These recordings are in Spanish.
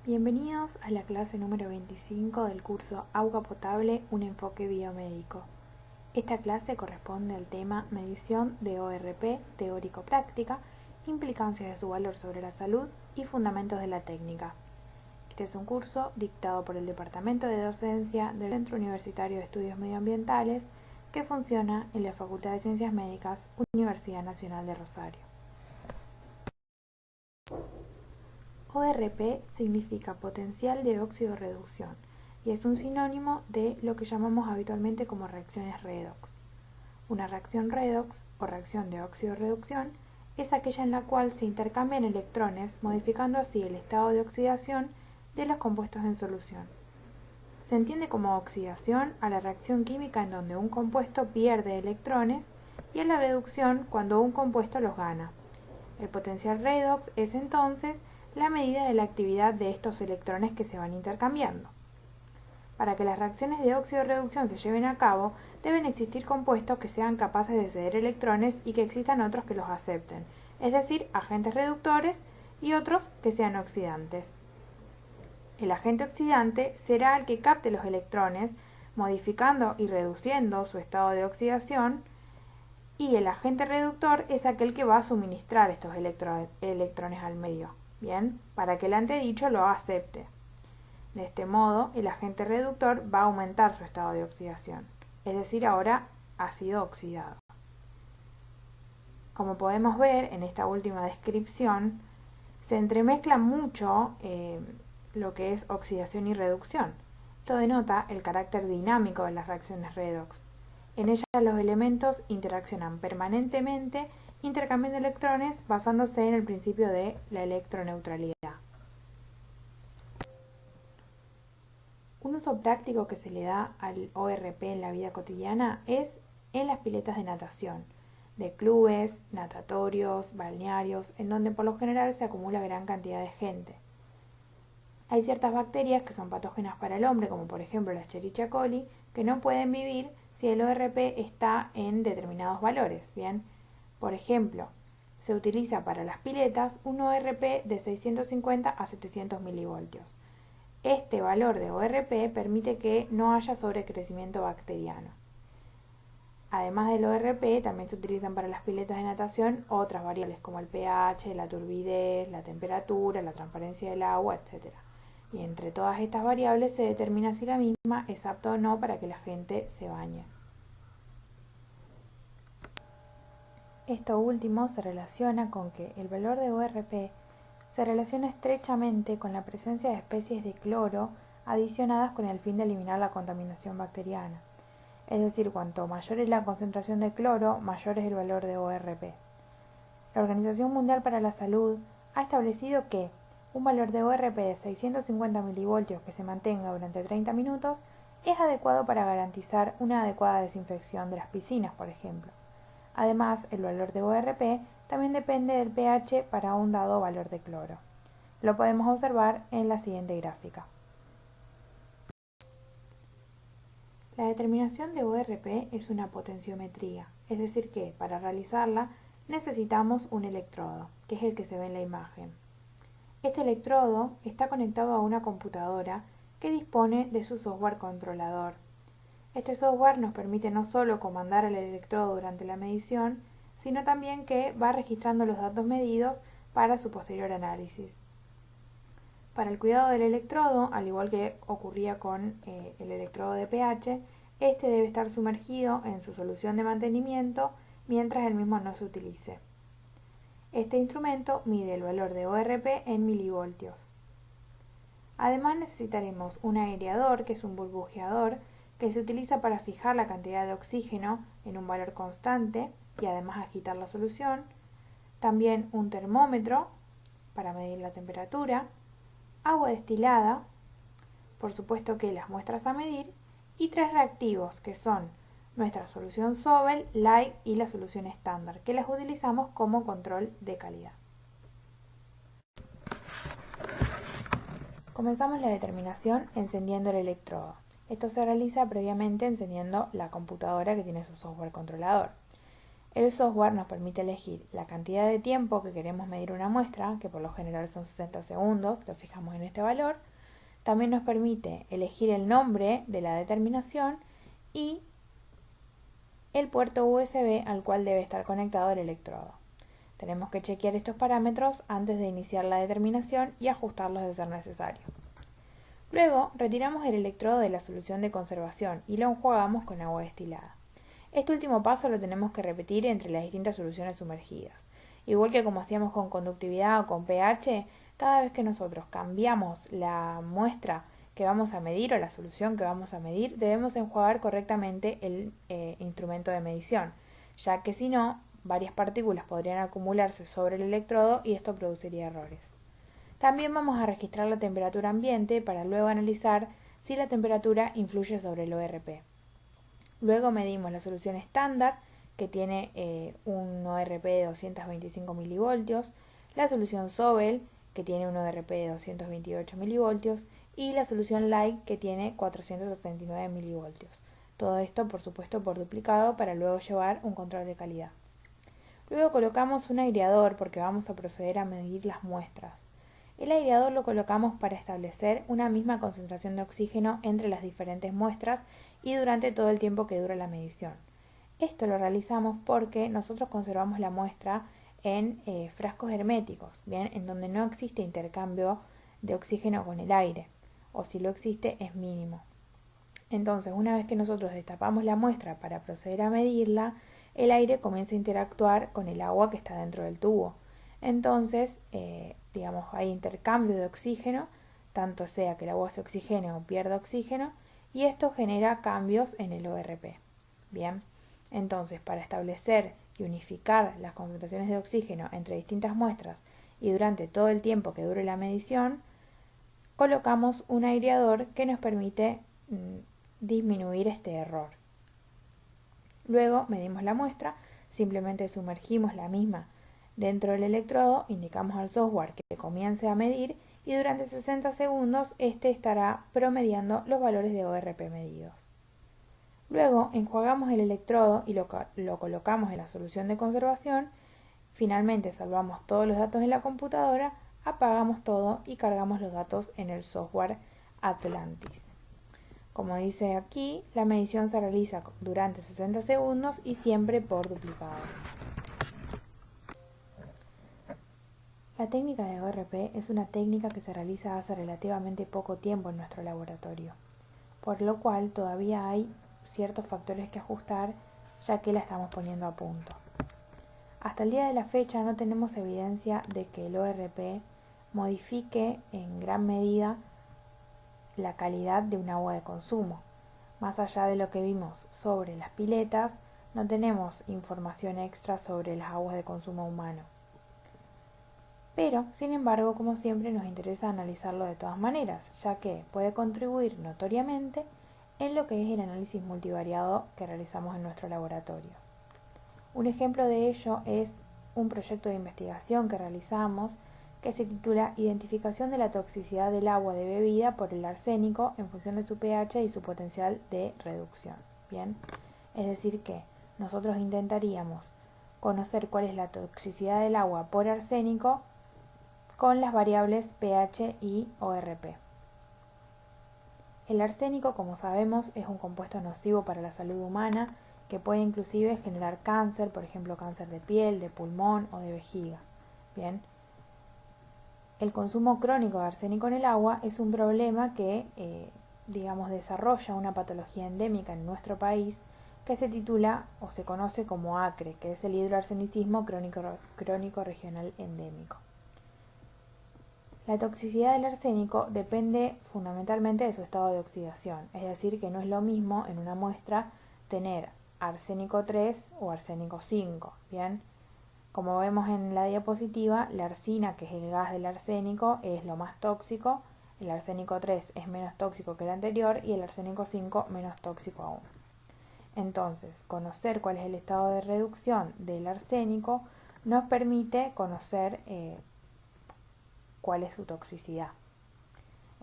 Bienvenidos a la clase número 25 del curso Agua Potable, un enfoque biomédico. Esta clase corresponde al tema Medición de ORP teórico-práctica, implicancias de su valor sobre la salud y fundamentos de la técnica. Este es un curso dictado por el Departamento de Docencia del Centro Universitario de Estudios Medioambientales que funciona en la Facultad de Ciencias Médicas, Universidad Nacional de Rosario. ORP significa potencial de oxidorreducción y es un sinónimo de lo que llamamos habitualmente como reacciones redox. Una reacción redox o reacción de oxidorreducción es aquella en la cual se intercambian electrones, modificando así el estado de oxidación de los compuestos en solución. Se entiende como oxidación a la reacción química en donde un compuesto pierde electrones y a la reducción cuando un compuesto los gana. El potencial redox es entonces la medida de la actividad de estos electrones que se van intercambiando. Para que las reacciones de oxidorreducción se lleven a cabo, deben existir compuestos que sean capaces de ceder electrones y que existan otros que los acepten, es decir, agentes reductores y otros que sean oxidantes. El agente oxidante será el que capte los electrones, modificando y reduciendo su estado de oxidación, y el agente reductor es aquel que va a suministrar estos electrones al medio, ¿bien? Para que el antedicho lo acepte. De este modo, el agente reductor va a aumentar su estado de oxidación, es decir, ahora ha sido oxidado. Como podemos ver en esta última descripción, se entremezcla mucho lo que es oxidación y reducción. Esto denota el carácter dinámico de las reacciones redox. En ellas los elementos interaccionan permanentemente intercambiando electrones basándose en el principio de la electroneutralidad. Un uso práctico que se le da al ORP en la vida cotidiana es en las piletas de natación, de clubes, natatorios, balnearios, en donde por lo general se acumula gran cantidad de gente. Hay ciertas bacterias que son patógenas para el hombre, como por ejemplo la Escherichia coli, que no pueden vivir si el ORP está en determinados valores. Bien, por ejemplo, se utiliza para las piletas un ORP de 650 a 700 milivoltios. Este valor de ORP permite que no haya sobrecrecimiento bacteriano. Además del ORP, también se utilizan para las piletas de natación otras variables como el pH, la turbidez, la temperatura, la transparencia del agua, etc. Y entre todas estas variables se determina si la misma es apta o no para que la gente se bañe. Esto último se relaciona con que el valor de ORP se relaciona estrechamente con la presencia de especies de cloro adicionadas con el fin de eliminar la contaminación bacteriana. Es decir, cuanto mayor es la concentración de cloro, mayor es el valor de ORP. La Organización Mundial para la Salud ha establecido que un valor de ORP de 650 milivoltios que se mantenga durante 30 minutos es adecuado para garantizar una adecuada desinfección de las piscinas, por ejemplo. Además, el valor de ORP también depende del pH para un dado valor de cloro. Lo podemos observar en la siguiente gráfica. La determinación de ORP es una potenciometría, es decir que, para realizarla, necesitamos un electrodo, que es el que se ve en la imagen. Este electrodo está conectado a una computadora que dispone de su software controlador. Este software nos permite no solo comandar el electrodo durante la medición, sino también que va registrando los datos medidos para su posterior análisis. Para el cuidado del electrodo, al igual que ocurría con el electrodo de pH, este debe estar sumergido en su solución de mantenimiento mientras el mismo no se utilice. Este instrumento mide el valor de ORP en milivoltios. Además necesitaremos un aireador, que es un burbujeador, que se utiliza para fijar la cantidad de oxígeno en un valor constante y además agitar la solución. También un termómetro para medir la temperatura, agua destilada, por supuesto que las muestras a medir, y 3 reactivos que son nuestra solución Sobel, Light y la solución estándar, que las utilizamos como control de calidad. Comenzamos la determinación encendiendo el electrodo. Esto se realiza previamente encendiendo la computadora que tiene su software controlador. El software nos permite elegir la cantidad de tiempo que queremos medir una muestra, que por lo general son 60 segundos, lo fijamos en este valor. También nos permite elegir el nombre de la determinación y el puerto USB al cual debe estar conectado el electrodo. Tenemos que chequear estos parámetros antes de iniciar la determinación y ajustarlos de ser necesario. Luego, retiramos el electrodo de la solución de conservación y lo enjuagamos con agua destilada. Este último paso lo tenemos que repetir entre las distintas soluciones sumergidas. Igual que como hacíamos con conductividad o con pH, cada vez que nosotros cambiamos la muestra que vamos a medir o la solución que vamos a medir, debemos enjuagar correctamente el instrumento de medición, ya que si no, varias partículas podrían acumularse sobre el electrodo y esto produciría errores. También vamos a registrar la temperatura ambiente para luego analizar si la temperatura influye sobre el ORP. Luego medimos la solución estándar, que tiene un ORP de 225 milivoltios, la solución Sobel, que tiene un ORP de 228 milivoltios, y la solución Light, que tiene 469 milivoltios. Todo esto, por supuesto, por duplicado para luego llevar un control de calidad. Luego colocamos un aireador porque vamos a proceder a medir las muestras. El aireador lo colocamos para establecer una misma concentración de oxígeno entre las diferentes muestras y durante todo el tiempo que dura la medición. Esto lo realizamos porque nosotros conservamos la muestra en frascos herméticos, bien, en donde no existe intercambio de oxígeno con el aire, o si lo existe es mínimo. Entonces, una vez que nosotros destapamos la muestra para proceder a medirla, el aire comienza a interactuar con el agua que está dentro del tubo. Entonces, hay intercambio de oxígeno, tanto sea que el agua se oxigene o pierda oxígeno, y esto genera cambios en el ORP. Bien, entonces para establecer y unificar las concentraciones de oxígeno entre distintas muestras y durante todo el tiempo que dure la medición, colocamos un aireador que nos permite disminuir este error. Luego medimos la muestra, simplemente sumergimos la misma dentro del electrodo, indicamos al software que comience a medir y durante 60 segundos este estará promediando los valores de ORP medidos. Luego enjuagamos el electrodo y lo colocamos en la solución de conservación. Finalmente salvamos todos los datos en la computadora, apagamos todo y cargamos los datos en el software Atlantis. Como dice aquí, la medición se realiza durante 60 segundos y siempre por duplicado. La técnica de ORP es una técnica que se realiza hace relativamente poco tiempo en nuestro laboratorio, por lo cual todavía hay ciertos factores que ajustar ya que la estamos poniendo a punto. Hasta el día de la fecha no tenemos evidencia de que el ORP modifique en gran medida la calidad de un agua de consumo. Más allá de lo que vimos sobre las piletas, no tenemos información extra sobre las aguas de consumo humano. Pero, sin embargo, como siempre, nos interesa analizarlo de todas maneras, ya que puede contribuir notoriamente en lo que es el análisis multivariado que realizamos en nuestro laboratorio. Un ejemplo de ello es un proyecto de investigación que realizamos que se titula Identificación de la toxicidad del agua de bebida por el arsénico en función de su pH y su potencial de reducción. Bien, es decir que nosotros intentaríamos conocer cuál es la toxicidad del agua por arsénico con las variables pH y ORP. El arsénico, como sabemos, es un compuesto nocivo para la salud humana que puede inclusive generar cáncer, por ejemplo cáncer de piel, de pulmón o de vejiga. Bien, el consumo crónico de arsénico en el agua es un problema que, desarrolla una patología endémica en nuestro país que se titula o se conoce como ACRE, que es el hidroarsenicismo crónico regional endémico. La toxicidad del arsénico depende fundamentalmente de su estado de oxidación, es decir, que no es lo mismo en una muestra tener arsénico 3 o arsénico 5, ¿bien? Como vemos en la diapositiva, la arsina, que es el gas del arsénico, es lo más tóxico, el arsénico 3 es menos tóxico que el anterior y el arsénico 5 menos tóxico aún. Entonces, conocer cuál es el estado de reducción del arsénico nos permite conocer cuál es su toxicidad.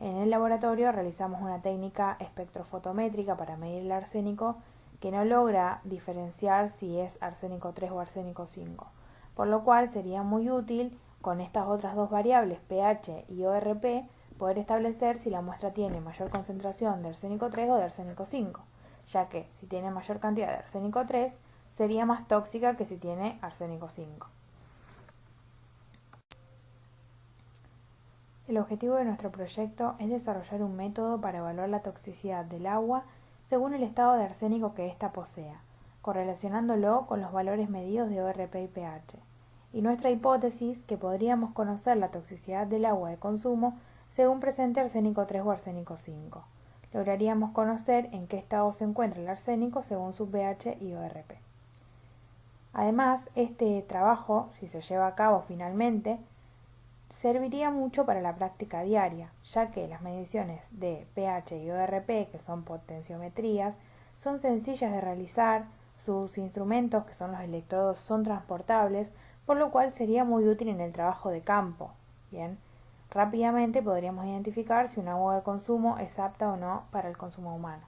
En el laboratorio realizamos una técnica espectrofotométrica para medir el arsénico que no logra diferenciar si es arsénico 3 o arsénico 5, por lo cual sería muy útil con estas otras dos variables, pH y ORP, poder establecer si la muestra tiene mayor concentración de arsénico 3 o de arsénico 5, ya que si tiene mayor cantidad de arsénico 3 sería más tóxica que si tiene arsénico 5. El objetivo de nuestro proyecto es desarrollar un método para evaluar la toxicidad del agua según el estado de arsénico que ésta posea, correlacionándolo con los valores medidos de ORP y pH. Y nuestra hipótesis que podríamos conocer la toxicidad del agua de consumo según presente arsénico 3 o arsénico 5. Lograríamos conocer en qué estado se encuentra el arsénico según su pH y ORP. Además, este trabajo, si se lleva a cabo finalmente, serviría mucho para la práctica diaria, ya que las mediciones de pH y ORP, que son potenciometrías, son sencillas de realizar, sus instrumentos, que son los electrodos, son transportables, por lo cual sería muy útil en el trabajo de campo. Bien, rápidamente podríamos identificar si un agua de consumo es apta o no para el consumo humano.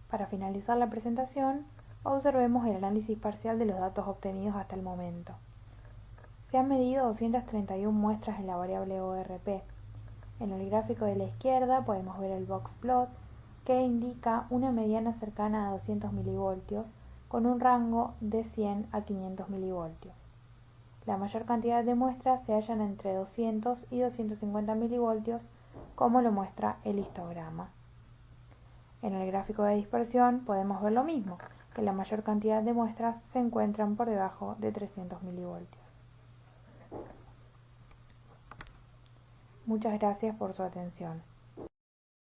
Para finalizar la presentación, observemos el análisis parcial de los datos obtenidos hasta el momento. Se han medido 231 muestras en la variable ORP. En el gráfico de la izquierda podemos ver el box plot, que indica una mediana cercana a 200 milivoltios con un rango de 100 a 500 milivoltios. La mayor cantidad de muestras se hallan entre 200 y 250 milivoltios, como lo muestra el histograma. En el gráfico de dispersión podemos ver lo mismo, que la mayor cantidad de muestras se encuentran por debajo de 300 milivoltios. Muchas gracias por su atención.